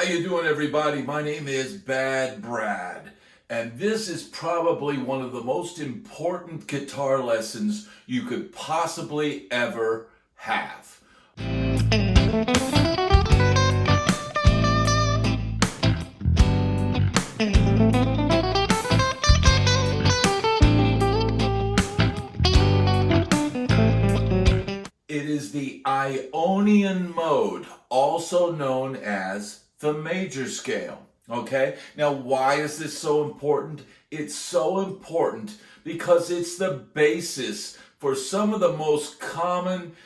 How you doing, everybody? My name is Bad Brad, and this is probably one of the most important guitar lessons you could possibly ever have. It is the Ionian Mode, also known as the major scale. Okay? Now, why is this so important? It's so important because it's the basis for some of the most common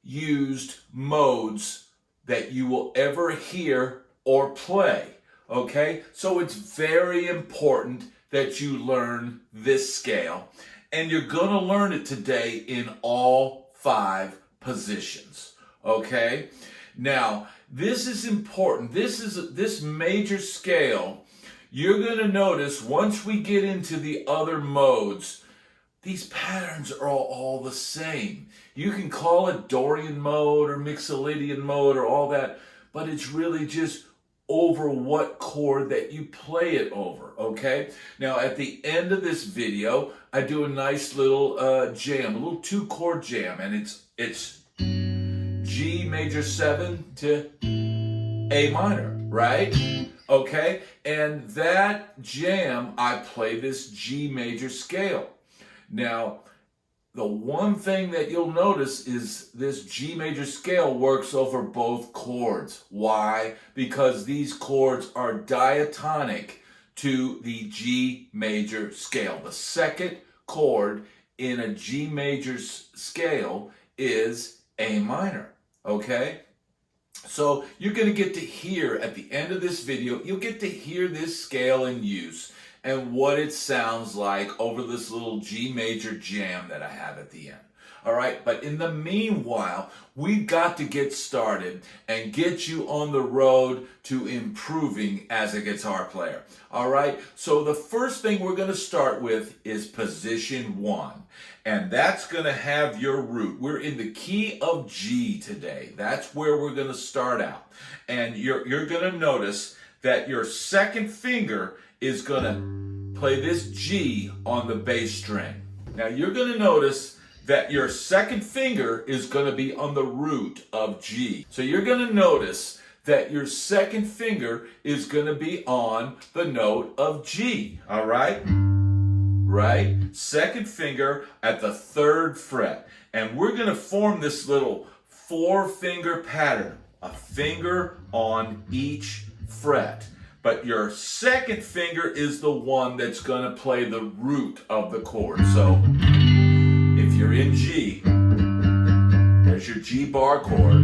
used modes that you will ever hear or play. Okay? So it's very important that you learn this scale. And you're going to learn it today in all 5 positions. Okay? Now, this is important. This major scale, you're going to notice once we get into the other modes, these patterns are all the same. You can call it Dorian mode or Mixolydian mode or all that, but it's really just over what chord that you play it over, okay? Now, at the end of this video, I do a nice little jam, a little 2-chord jam, and it's G major 7 to A minor, right? Okay, and that jam, I play this G major scale. Now, the one thing that you'll notice is this G major scale works over both chords. Why? Because these chords are diatonic to the G major scale. The second chord in a G major scale is A minor. Okay? So you're going to get to hear at the end of this video, you'll get to hear this scale in use and what it sounds like over this little G major jam that I have at the end. All right, but in the meanwhile, we've got to get started and get you on the road to improving as a guitar player. All right, so the first thing we're going to start with is position 1, and that's going to have your root. We're in the key of G today. That's where we're going to start out, and you're going to notice that your second finger is going to play this G on the bass string. Now you're going to notice that your second finger is going to be on the root of G. So you're going to notice that your second finger is going to be on the note of G. All right? Right? Second finger at the 3rd fret. And we're going to form this little 4-finger pattern. A finger on each fret. But your second finger is the one that's going to play the root of the chord. So if you're in G, there's your G bar chord,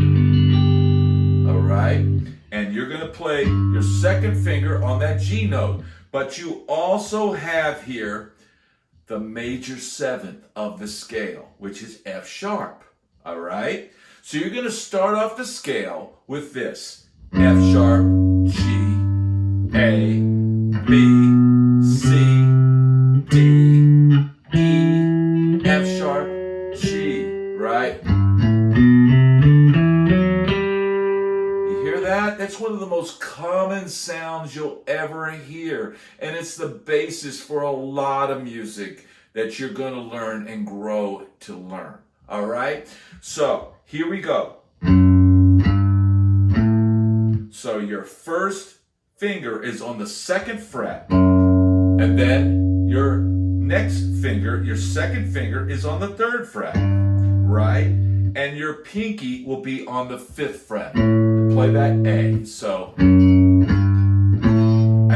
all right? And you're going to play your second finger on that G note. But you also have here the major 7th of the scale, which is F sharp, all right? So you're going to start off the scale with this: F sharp, G, A, B, C, D, E, F sharp, G, right? You hear that? That's one of the most common sounds you'll ever hear, and it's the basis for a lot of music that you're going to learn and grow to learn. All right? So, here we go. So your first finger is on the 2nd fret, and then your next finger, your second finger, is on the 3rd fret, right? And your pinky will be on the 5th fret. Play that A. So, and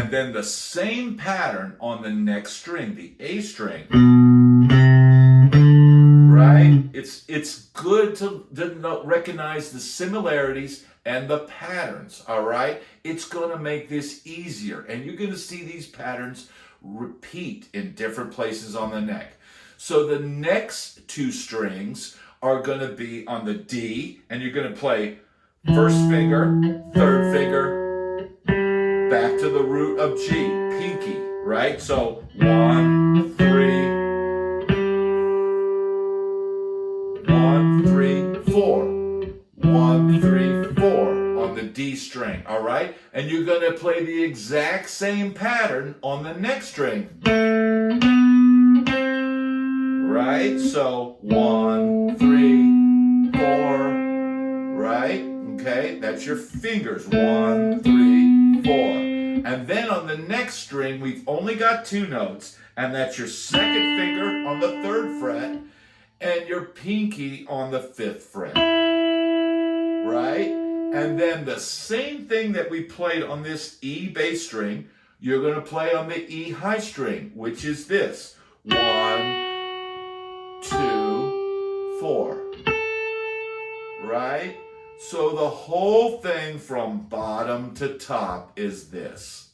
then the same pattern on the next string, the A string, right? It's good to recognize the similarities and the patterns, all right? It's going to make this easier, and you're going to see these patterns repeat in different places on the neck. So the next 2 strings are going to be on the D, and you're going to play 1st finger, 3rd finger, back to the root of G, pinky, right? So 1, 3, 1, 3, 4. 1, 3, 4 on the D string, all right? And you're going to play the exact same pattern on the next string. Right? So 1, 3, 4, right? Okay, that's your fingers. 1, 3, 4. And then on the next string, we've only got 2 notes, and that's your second finger on the 3rd fret and your pinky on the 5th fret. Right? And then the same thing that we played on this E bass string, you're going to play on the E high string, which is this. 1, 2, 4. Right? So the whole thing from bottom to top is this.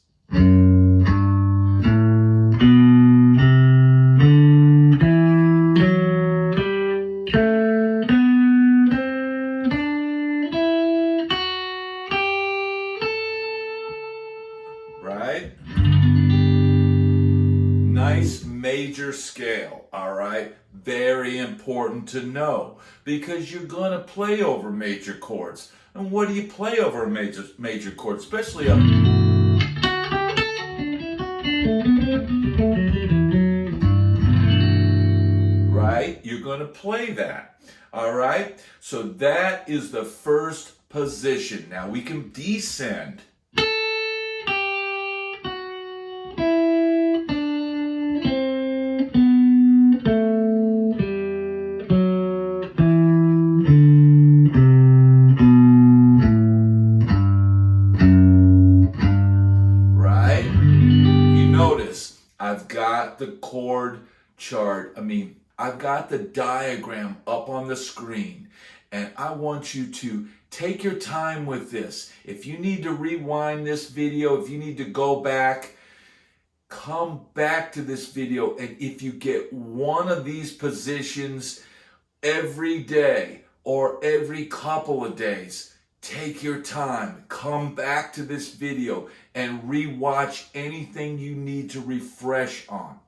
Right? Nice major scale, all right? Very important to know because you're going to play over major chords. And what do you play over a major chord, especially a... Right? You're going to play that, all right? So that is the first position. Now we can descend. I've got the chord chart, I've got the diagram up on the screen, and I want you to take your time with this. If you need to rewind this video, if you need to go back, come back to this video, and if you get one of these positions every day or every couple of days, take your time, come back to this video and rewatch anything you need to refresh on.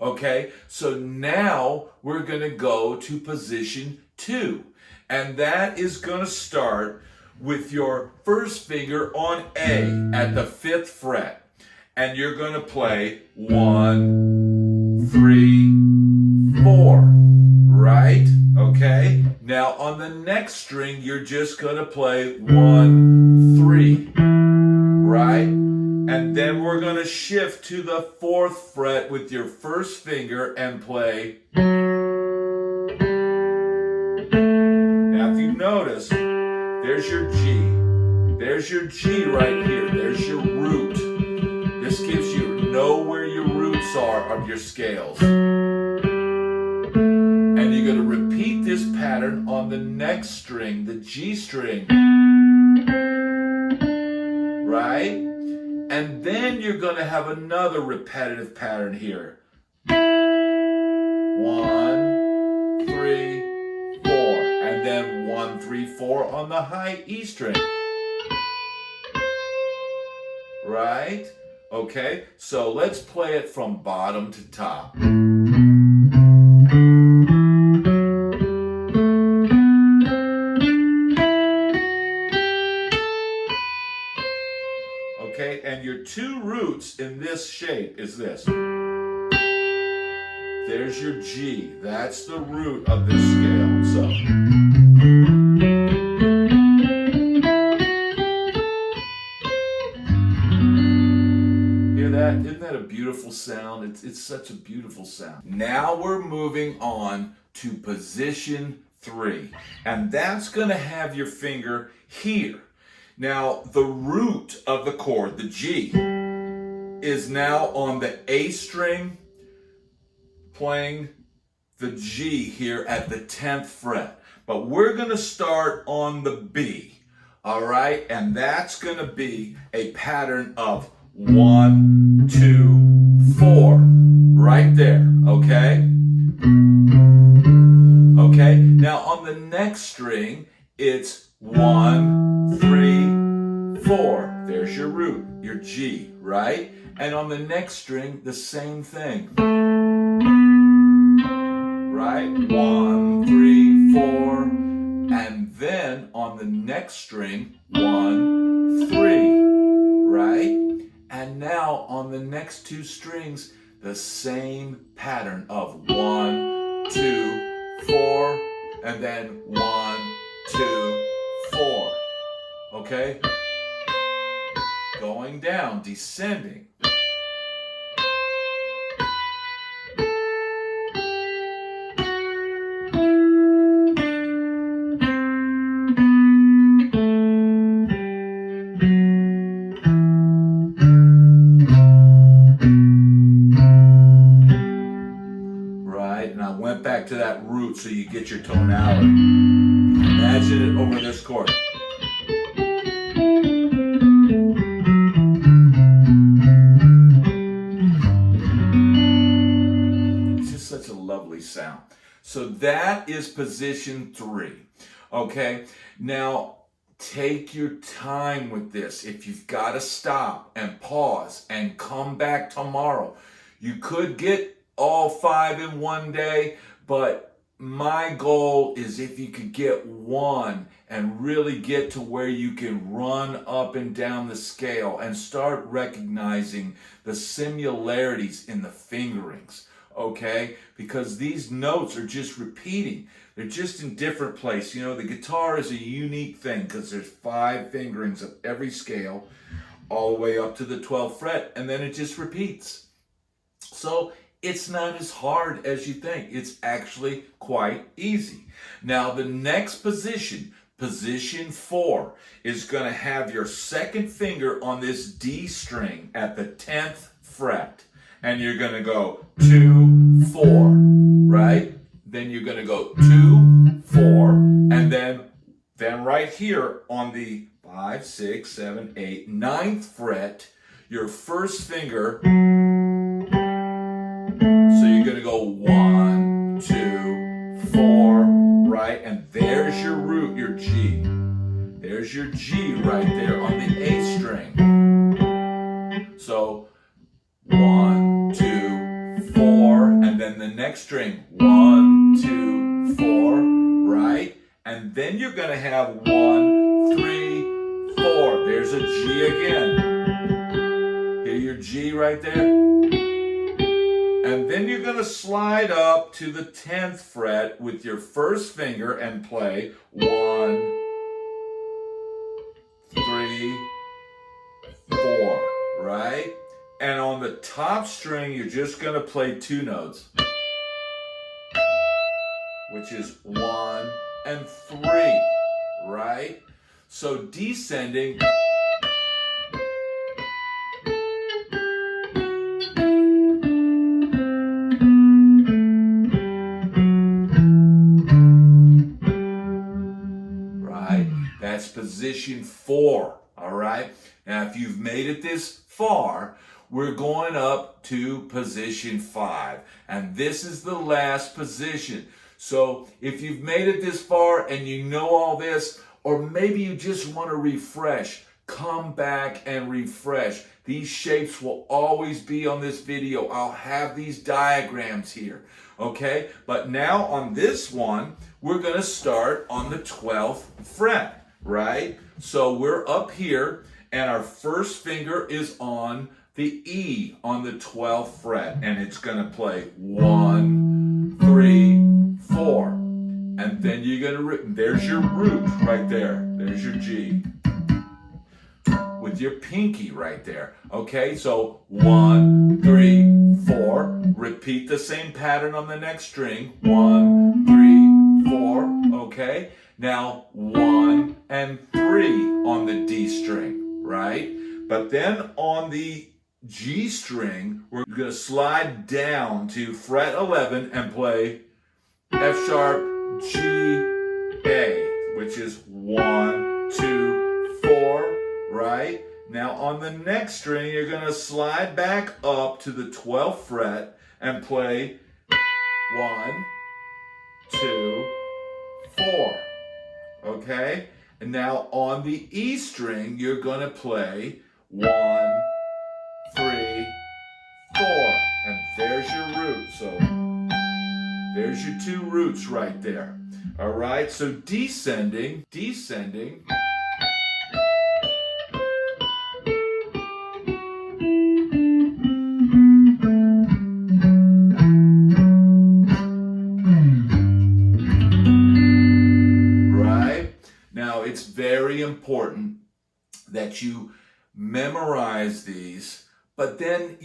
Okay, so now we're going to go to position 2. And that is going to start with your first finger on A at the 5th fret. And you're going to play 1, 3, 4, right? Okay, now on the next string, you're just going to play 1, 3, right? And then we're going to shift to the 4th fret with your first finger and play. Now if you notice, there's your G. There's your G right here. There's your root. This gives you know where your roots are of your scales. And you're going to repeat this pattern on the next string, the G string. Right? And then you're going to have another repetitive pattern here. 1, 3, 4. And then 1, 3, 4 on the high E string. Right? Okay, so let's play it from bottom to top. Okay, and your 2 roots in this shape is this. There's your G. That's the root of this scale. So. Hear that? Isn't that a beautiful sound? It's such a beautiful sound. Now we're moving on to position 3. And that's going to have your finger here. Now, the root of the chord, the G, is now on the A string, playing the G here at the 10th fret. But we're going to start on the B, all right? And that's going to be a pattern of 1, 2, 4, right there, okay? Okay, now on the next string, it's 1, 3, 4. There's your root, your G, right? And on the next string, the same thing. Right? 1, 3, 4. And then on the next string, 1, 3, right? And now on the next two strings, the same pattern of 1, 2, 4, and then 1, 2, 4. Okay? Going down, descending. Right? And I went back to that root so you get your tonality. Imagine it over this chord. Such a lovely sound. So that is position 3. Okay, now take your time with this. If you've got to stop and pause and come back tomorrow, you could get all 5 in one day, but my goal is if you could get one and really get to where you can run up and down the scale and start recognizing the similarities in the fingerings. Okay, because these notes are just repeating. They're just in different places. You know, the guitar is a unique thing because there's 5 fingerings of every scale all the way up to the 12th fret, and then it just repeats. So it's not as hard as you think. It's actually quite easy. Now the next position, position 4, is going to have your second finger on this D string at the 10th fret. And you're going to go 2, 4, right? Then you're going to go 2, 4, and then right here on the 5, 6, 7, 8, 9th fret, your first finger, so you're going to go 1, 2, 4, right? And there's your root, your G. There's your G right there on the A string. So 1, 2, 4, and then the next string, 1, 2, 4, right? And then you're going to have 1, 3, 4. There's a G again. Hear your G right there? And then you're going to slide up to the 10th fret with your first finger and play 1, 3, 4, right? And on the top string, you're just going to play 2 notes, which is 1 and 3, right? So descending, right? That's position 4, all right? Now, if you've made it this far, we're going up to position 5, and this is the last position. So if you've made it this far and you know all this, or maybe you just want to refresh, come back and refresh. These shapes will always be on this video. I'll have these diagrams here, okay? But now on this one, we're going to start on the 12th fret, right? So we're up here, and our first finger is on the E on the 12th fret, and it's going to play 1, 3, 4. And then you're going to, there's your root right there. There's your G. With your pinky right there. Okay, so 1, 3, 4. Repeat the same pattern on the next string. 1, 3, 4. Okay, now 1 and 3 on the D string, right? But then on the G string, we're going to slide down to fret 11 and play F sharp, G, A, which is 1, 2, 4, right? Now on the next string, you're going to slide back up to the 12th fret and play 1, 2, 4, okay? And now on the E string, you're going to play 1, 3, 4, and there's your root. So there's your 2 roots right there. All right, so descending, descending. Right? Now, it's very important that you memorize these, but then,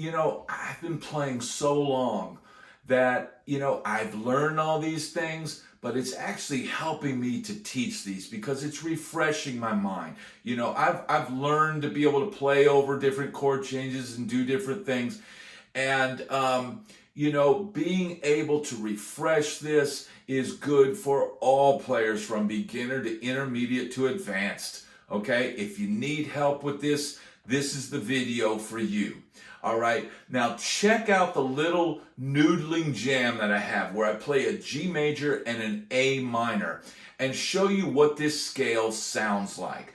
I've been playing so long that, I've learned all these things, but it's actually helping me to teach these because it's refreshing my mind. I've learned to be able to play over different chord changes and do different things. And, being able to refresh this is good for all players from beginner to intermediate to advanced. Okay, if you need help with this, this is the video for you. All right, now check out the little Noodling Jam that I have where I play a G major and an A minor and show you what this scale sounds like.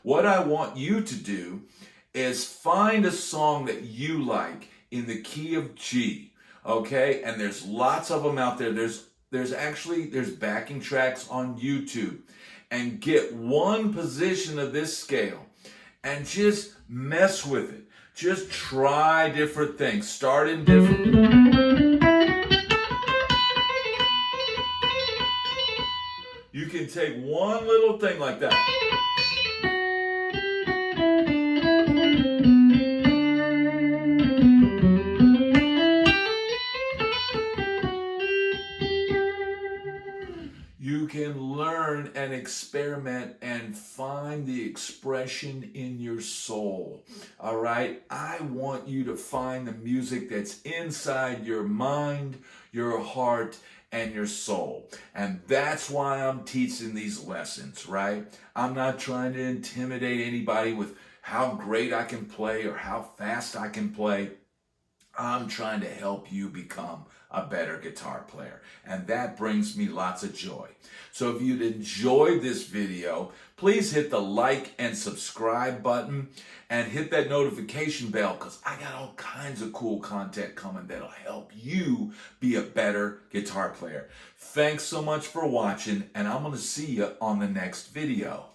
What I want you to do is find a song that you like in the key of G, okay? And there's lots of them out there. There's backing tracks on YouTube. And get one position of this scale and just mess with it. Just try different things. Start in different. You can take one little thing like that. You can learn and experiment and find the expression in your soul. All right? I want you to find the music that's inside your mind, your heart, and your soul. And that's why I'm teaching these lessons, right? I'm not trying to intimidate anybody with how great I can play or how fast I can play. I'm trying to help you become a better guitar player. And that brings me lots of joy. So if you'd enjoyed this video, please hit the like and subscribe button and hit that notification bell because I got all kinds of cool content coming that'll help you be a better guitar player. Thanks so much for watching, and I'm going to see you on the next video.